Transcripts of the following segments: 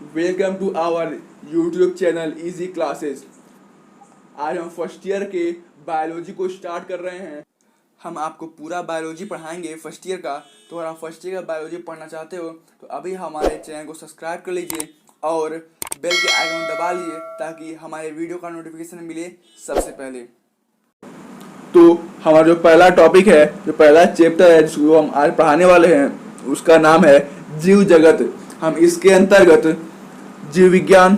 Welcome to our YouTube channel easy classes. आज हम first year के बायोलॉजी को स्टार्ट कर रहे हैं। हम आपको पूरा बायोलॉजी पढ़ाएंगे फर्स्ट ईयर का। तो अगर आप फर्स्ट ईयर का बायोलॉजी पढ़ना चाहते हो तो अभी हमारे चैनल को सब्सक्राइब कर लीजिए और बेल के आइकन दबा लीजिए ताकि हमारे वीडियो का नोटिफिकेशन मिले सबसे पहले। तो हमारा जो पहला टॉपिक है, जो पहला चैप्टर है जिसको हम आज पढ़ाने वाले हैं, उसका नाम है जीव जगत। हम इसके अंतर्गत जीव विज्ञान,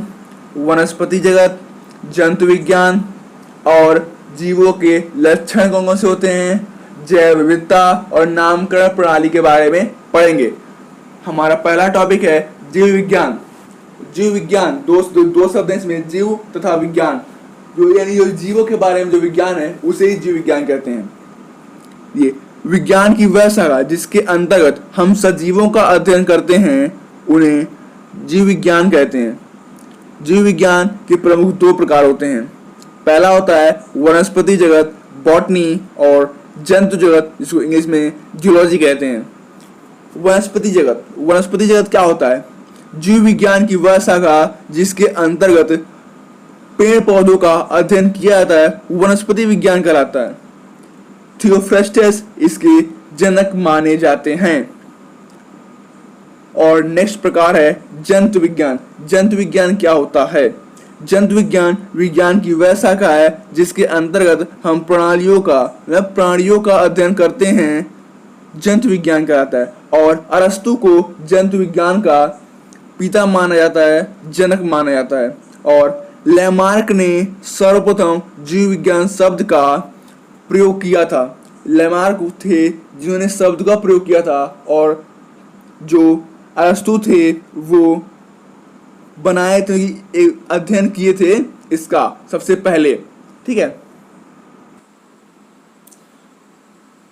वनस्पति जगत, जंतु विज्ञान और जीवों के लक्षण कौन कौन से होते हैं, जैव विविधता और नामकरण प्रणाली के बारे में पढ़ेंगे। हमारा पहला टॉपिक है जीव विज्ञान। जीव विज्ञान दो शब्द हैं इसमें, जीव तथा विज्ञान। जो यानी जो जीवों के बारे में जो विज्ञान है उसे ही जीव विज्ञान कहते हैं। ये विज्ञान की वह शाखा जिसके अंतर्गत हम सजीवों का अध्ययन करते हैं उन्हें जीव विज्ञान कहते हैं। जीव विज्ञान के प्रमुख दो प्रकार होते हैं। पहला होता है वनस्पति जगत, बॉटनी, और जंतु जगत जिसको इंग्लिश में जूलॉजी कहते हैं। वनस्पति जगत क्या होता है? जीव विज्ञान की वह शाखा जिसके अंतर्गत पेड़ पौधों का अध्ययन किया जाता है वनस्पति विज्ञान कहलाता है। थियोफ्रेस्टस इसके जनक माने जाते हैं। और नेक्स्ट प्रकार है जंतु विज्ञान। जंतु विज्ञान क्या होता है? जंतु विज्ञान विज्ञान की वह शाखा है जिसके अंतर्गत हम प्राणियों का अध्ययन करते हैं, जंतु विज्ञान कहलाता है। और अरस्तु को जंतु विज्ञान का पिता माना जाता है, जनक माना जाता है। और लैमार्क ने सर्वप्रथम जीव विज्ञान शब्द का प्रयोग किया था। लैमार्क थे जिन्होंने शब्द का प्रयोग किया था, और जो अरस्तु थे वो बनाए थे, एक अध्ययन किए थे इसका सबसे पहले। ठीक है।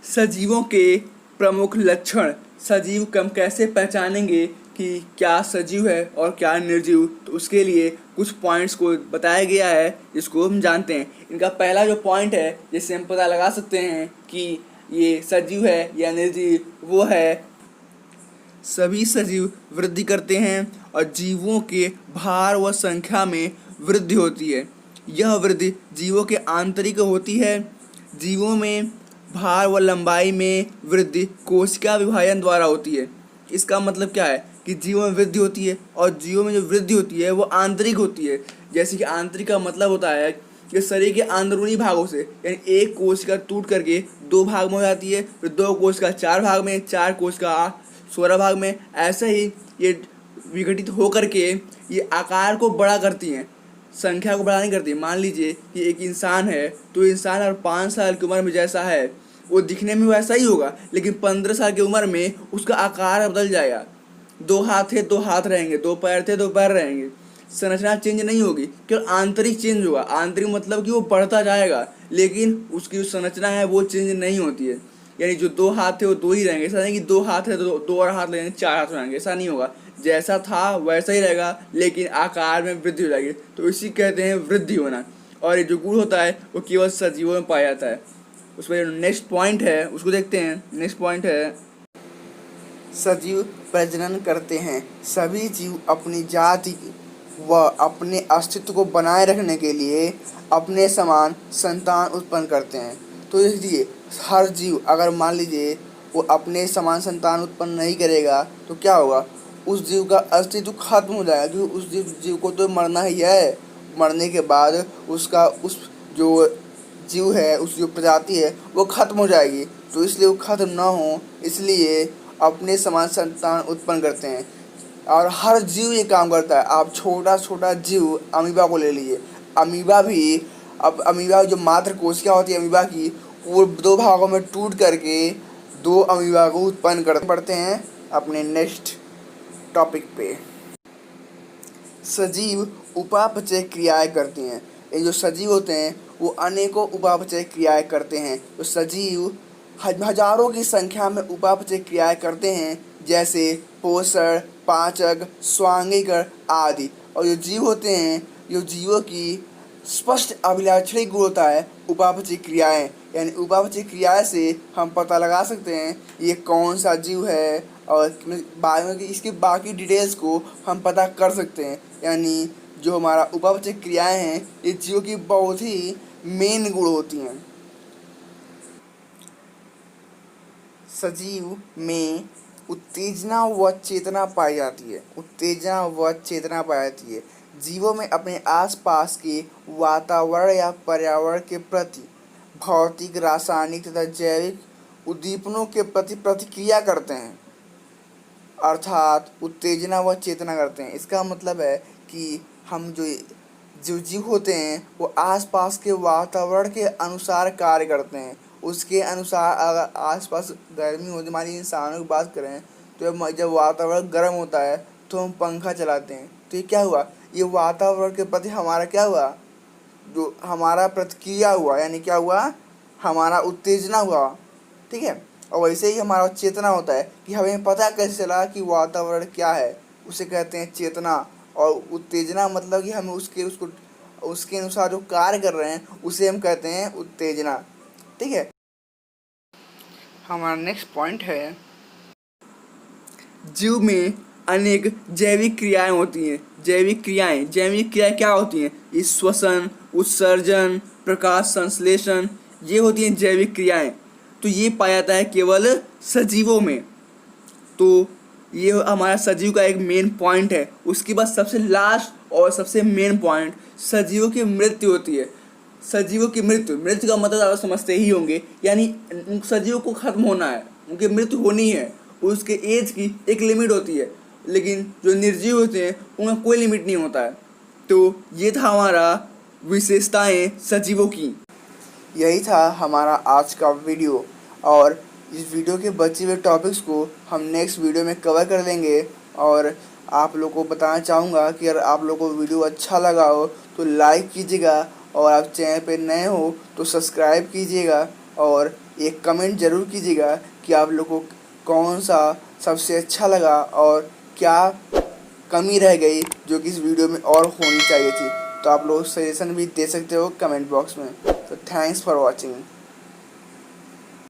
सजीवों के प्रमुख लक्षण। सजीव को हम कैसे पहचानेंगे कि क्या सजीव है और क्या निर्जीव, तो उसके लिए कुछ पॉइंट्स को बताया गया है जिसको हम जानते हैं। इनका पहला जो पॉइंट है जिससे हम पता लगा सकते हैं कि ये सजीव है या निर्जीव, वो है सभी सजीव वृद्धि करते हैं और जीवों के भार व संख्या में वृद्धि होती है। यह वृद्धि जीवों के आंतरिक होती है। जीवों में भार व लंबाई में वृद्धि कोशिका विभाजन द्वारा होती है। इसका मतलब क्या है कि जीवों में वृद्धि होती है और जीवों में जो वृद्धि होती है वो आंतरिक होती है। जैसे कि आंतरिक का मतलब होता है कि शरीर के अंदरूनी भागों से, यानी एक कोशिका टूट करके दो भाग में हो जाती है, फिर दो कोशिका चार भाग में, चार कोशिका 16 भाग में। ऐसे ही ये विघटित हो करके ये आकार को बड़ा करती हैं, संख्या को बड़ा नहीं करती। मान लीजिए कि एक इंसान है, तो इंसान अगर 5 साल की उम्र में जैसा है वो दिखने में वैसा ही होगा, लेकिन 15 साल की उम्र में उसका आकार बदल जाएगा। 2 हाथ थे 2 हाथ रहेंगे, 2 पैर थे 2 पैर रहेंगे। संरचना चेंज नहीं होगी, केवल आंतरिक चेंज होगा। आंतरिक मतलब कि वो बढ़ता जाएगा, लेकिन उसकी जो संरचना है वो चेंज नहीं होती है। यानी जो 2 हाथ थे वो 2 ही रहेंगे। ऐसा नहीं कि 2 हाथ है तो 2 और हाथ लगेंगे 4 हाथ रहेंगे, ऐसा नहीं होगा। जैसा था वैसा ही रहेगा, लेकिन आकार में वृद्धि हो जाएगी, तो इसी कहते हैं वृद्धि होना। और ये जो गुण होता है वो केवल सजीवों में पाया जाता है। उसमें जो नेक्स्ट पॉइंट है उसको देखते हैं। नेक्स्ट पॉइंट है सजीव प्रजनन करते हैं। सभी जीव अपनी जाति व अपने अस्तित्व को बनाए रखने के लिए अपने समान संतान उत्पन्न करते हैं। तो इसलिए हर जीव, अगर मान लीजिए वो अपने समान संतान उत्पन्न नहीं करेगा तो क्या होगा, उस जीव का अस्तित्व खत्म हो जाएगा, क्योंकि उस जीव को तो मरना ही है। मरने के बाद उसका उस जो जीव है, उस जो प्रजाति है वो खत्म हो जाएगी। तो इसलिए वो खत्म ना हो, इसलिए अपने समान संतान उत्पन्न करते हैं। और हर जीव ये काम करता है। आप छोटा छोटा जीव अमीबा को ले लीजिए। अमीबा भी, अब अमीबा जो मात्र कोशिका होती है अमीबा की, वो 2 भागों में टूट करके 2 अमीबा को उत्पन्न करते पड़ते हैं। अपने नेक्स्ट टॉपिक पे सजीव उपापचय क्रियाएं करते हैं। ये जो सजीव होते हैं वो अनेकों उपापचय क्रियाएं करते हैं। तो सजीव हजारों की संख्या में उपापचय क्रियाएं करते हैं, जैसे पोषण, पाचक, स्वांगीकरण आदि। और जो जीव होते हैं, जो जीवों की स्पष्ट अभिलाक्षणिक गुण होता है उपापचय क्रियाएं। यानी उपापचय क्रियाएं से हम पता लगा सकते हैं ये कौन सा जीव है और बाद में इसकी बाकी डिटेल्स को हम पता कर सकते हैं। यानी जो हमारा उपापचय क्रियाएं हैं ये जीवों की बहुत ही मेन गुण होती हैं। सजीव में उत्तेजना व चेतना पाई जाती है। उत्तेजना व चेतना पाई जाती है। जीवों में अपने आसपास के वातावरण या पर्यावरण के प्रति भौतिक, रासायनिक तथा जैविक उद्दीपनों के प्रति प्रतिक्रिया करते हैं, अर्थात उत्तेजना व चेतना करते हैं। इसका मतलब है कि हम जो जीव होते हैं वो आसपास के वातावरण के अनुसार कार्य करते हैं। उसके अनुसार अगर आसपास गर्मी होती, हमारी इंसानों की बात करें तो जब वातावरण गर्म होता है तो हम पंखा चलाते हैं। तो ये क्या हुआ, ये वातावरण के प्रति हमारा क्या हुआ, जो हमारा प्रतिक्रिया हुआ, यानी क्या हुआ, हमारा उत्तेजना हुआ। ठीक है। और वैसे ही हमारा चेतना होता है कि हमें पता कैसे चला कि वातावरण क्या है, उसे कहते हैं चेतना। और उत्तेजना मतलब कि हमें उसके अनुसार जो कार्य कर रहे हैं उसे हम कहते हैं उत्तेजना। ठीक है। हमारा नेक्स्ट पॉइंट है, जीव में अनेक जैविक क्रियाएं होती हैं। जैविक क्रियाएं क्या होती हैं? ये श्वसन, उत्सर्जन, प्रकाश संश्लेषण, ये होती हैं जैविक क्रियाएं। तो ये पाया जाता है केवल सजीवों में। तो ये हमारा सजीव का एक मेन पॉइंट है। उसके बाद सबसे लास्ट और सबसे मेन पॉइंट, सजीवों की मृत्यु होती है। सजीवों की मृत्यु का मतलब आप समझते ही होंगे, यानी सजीवों को खत्म होना है, उनकी मृत्यु होनी है। उसके एज की एक लिमिट होती है, लेकिन जो निर्जीव होते हैं उनका कोई लिमिट नहीं होता है। तो ये था हमारा विशेषताएं सजीवों की। यही था हमारा आज का वीडियो। और इस वीडियो के बचे हुए टॉपिक्स को हम नेक्स्ट वीडियो में कवर कर लेंगे। और आप लोगों को बताना चाहूँगा कि अगर आप लोगों को वीडियो अच्छा लगा हो तो लाइक कीजिएगा, और आप चैनल पे नए हो तो सब्सक्राइब कीजिएगा, और एक कमेंट ज़रूर कीजिएगा कि आप लोगों को कौन सा सबसे अच्छा लगा और क्या कमी रह गई जो कि इस वीडियो में और होनी चाहिए थी। तो आप लोग सजेशन भी दे सकते हो कमेंट बॉक्स में। तो थैंक्स फॉर वॉचिंग।